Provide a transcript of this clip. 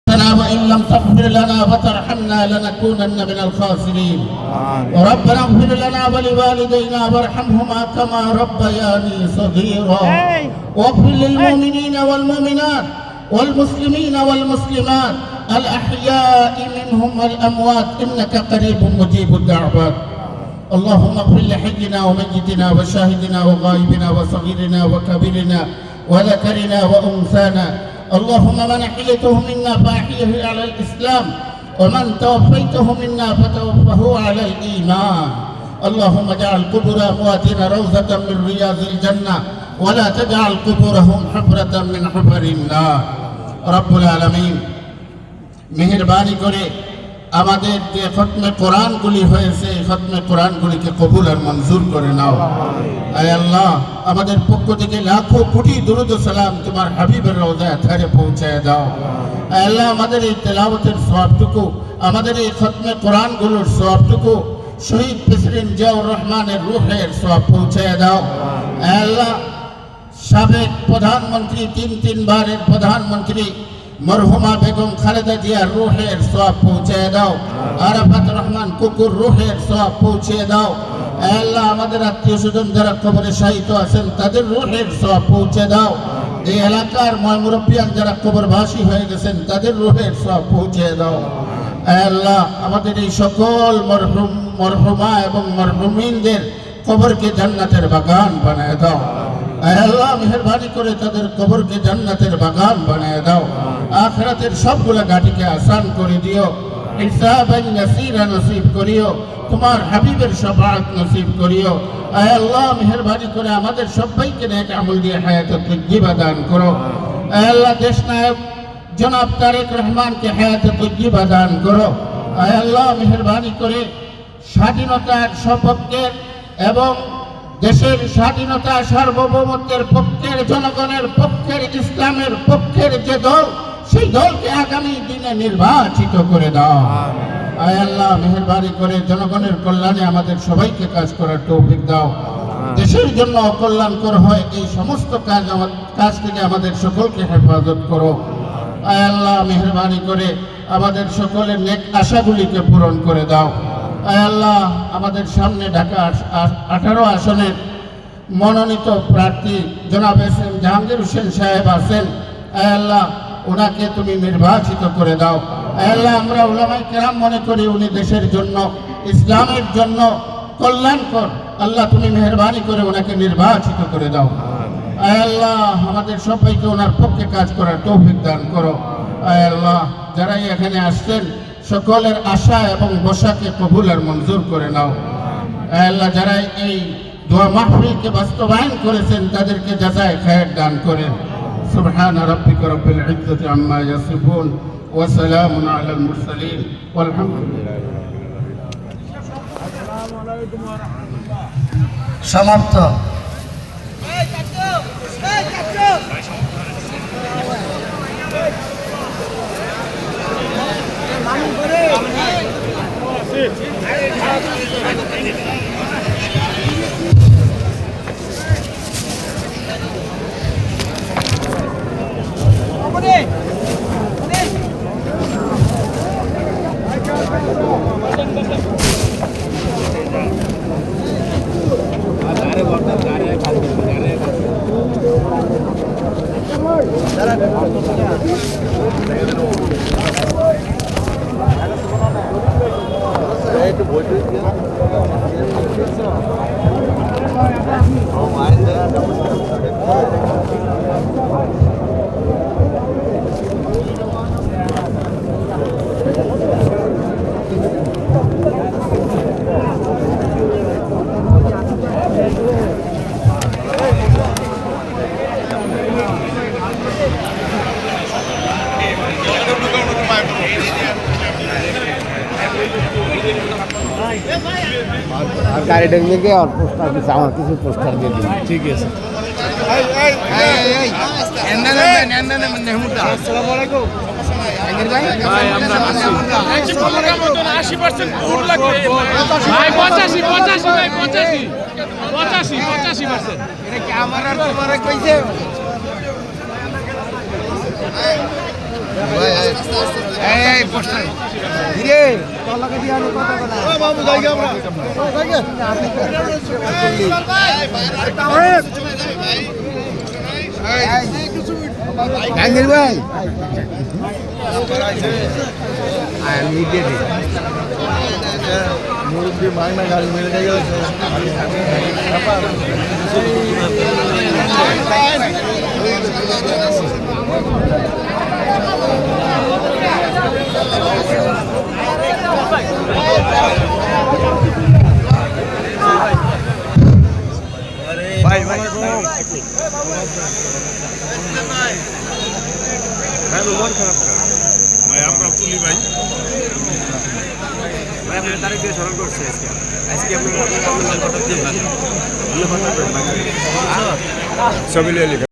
وإن لم تغفر لنا وترحمنا لنكونن من الخاسرين. ربنا اغفر لنا ولوالدينا وارحمهما كما ربياني صغيرا. واغفر للمؤمنين والمؤمنات والمسلمين والمسلمات الأحياء منهم والأموات إنك قريب مجيب الدعوات. اللهم اغفر لحينا وميتنا وشاهدنا وغائبنا وصغيرنا وكبيرنا وذكرنا وأنثانا. اللهم من أحييته منا فأحيه على الإسلام ومن توفيته منا فتوفه على الإيمان. اللهم اجعل قبور أمواتنا روضة من رياض الجنة ولا تجعل قبورهم حفرة من حفر النار. رب العالمين মেহেরবানি করে আমাদের যে খতমে কোরআনগুলি হয়েছে এই খতমে কোরআনগুলিকে কবুল আর মঞ্জুর করে নাও। আয় আল্লাহ, আমাদের পক্ষ থেকে লাখো কোটি দুরূদ ও সালাম তোমার হাবিবের রওজা আথারে পৌঁছায় দাও। আয় আল্লাহ, আমাদের এই তেলাওয়াতের সওয়াবটুকু, আমাদের এই খতমে কোরআনগুলোর সওয়াবটুকু শহীদ প্রেসিডেন্ট জিয়াউর রহমানের রূহের সওয়াব পৌঁছায় দাও। আয় আল্লাহ, সাবেক প্রধানমন্ত্রী তিনবারের প্রধানমন্ত্রী মরহুমা বেগম খালেদা জিয়ার রূহের সওয়াব পৌঁছে দাও। আরাফাত রহমান কুকুর রূহের সওয়াব পৌঁছে দাও। আল্লাহ, আমাদের আত্মীয় স্বজন যারা কবরে শায়িত আছেন তাদের রূহের সওয়াব পৌঁছে দাও। এই এলাকার মুরব্বিয়ান যারা কবরবাসী হয়ে গেছেন তাদের রূহের সওয়াব পৌঁছে দাও। আল্লাহ, আমাদের এই সকল মরহুমা এবং মরহুমিনদের কবরকে জান্নাতের বাগান বানায় দাও। আল্লাহ, মেহেরবানি করে তাদের কবরকে জান্নাতের বাগান বানায় দাও। আখিরাতের সবগুলা ঘাটিকে আসান করে দিও। হিসাবান ইয়াসীরা নসিব করিও। তোমার হাবিবের শাফাআত নসিব করিও। আয় আল্লাহ, মেহেরবানি করে আমাদের সবাইকে নেক আমল দিয়ে হায়াতে তাইয়্যিবা দান করো। আয় আল্লাহ, দেশ নায়ক জনাব তারেক রহমানকে হায়াতে তাইয়্যিবা দান করো। আয় আল্লাহ, মেহেরবানি করে স্বাধীনতার সপক্ষের এবং দেশের স্বাধীনতা সার্বভৌমত্বের পক্ষের, জনগণের পক্ষের, ইসলামের পক্ষের যে দল, সেই দলকে আগামী দিনে নির্বাচিত করে দাও। আয় আল্লাহ, মেহেরবানি করে জনগণের কল্যাণে আমাদের সবাইকে কাজ করার তৌফিক দাও। দেশের জন্য অকল্যাণকর হয় এই সমস্ত কাজ থেকে আমাদের সকলকে হেফাজত করো। আয় আল্লাহ, মেহেরবানি করে আমাদের সকলের নেক আশাগুলিকে পূরণ করে দাও। আয় আল্লাহ, আমাদের সামনে ঢাকা 18 আসনের মনোনীত প্রার্থী জনাব এস.এম. জাহাঙ্গীর হোসেন সাহেব আছেন। আয় আল্লাহ, ওনাকে তুমি নির্বাচিত করে দাও। আয় আল্লাহ, আমরা উলামায়ে কেরাম মনে করি উনি দেশের জন্য, ইসলামের জন্য কল্যাণকর। আল্লাহ, তুমি মেহেরবানি করে ওনাকে নির্বাচিত করে দাও। আয় আল্লাহ, আমাদের সবাইকে ওনার পক্ষে কাজ করার তৌফিক দান করো। আয় আল্লাহ, যারাই এখানে আসছেন সকলের আশা এবং বসাকে কবুল আর মঞ্জুর করে নাও। আল্লাহ, যারা এই দোয়া মাহফিলকে বাস্তবায়ন করেছেন তাদেরকে জাযায়ে খায়ের দান করেন। সুবহান রাব্বিকা রাব্বিল ইজ্জাতি আম্মা ইয়াসিফুন ওয়া সালামুন আলাল মুরসালিন ওয়ালহামদুলিল্লাহ। আসসালামু আলাইকুম ওয়া রাহমাতুল্লাহ। সমাপ্ত। আর গাড়িটা নিয়ে গিয়ে আর পোস্টার কিছু আমার কিছু পোস্টার দিয়ে দিন। ঠিক আছে। আসসালামু আলাইকুম। ভাই আমরা 80% ভোট লাগবে ভাই 85 ভাই 85%। এটা কি আমার আর তোমারে কইছে? এই পোস্টার ধীরে তলাকে দিয়ে আনো কথা বলা বাবু জায়গা আমরা জায়গা গাঙ্গের ভাই আমি দিয়ে মুরব্বী মাগনা গাড়ি মেরে গেছে ভাই ভাই ভাই আমরা তুলি ভাই আপনার তারিখ দিয়ে স্মরণ করছে আজকে আপনার ছবি লিখে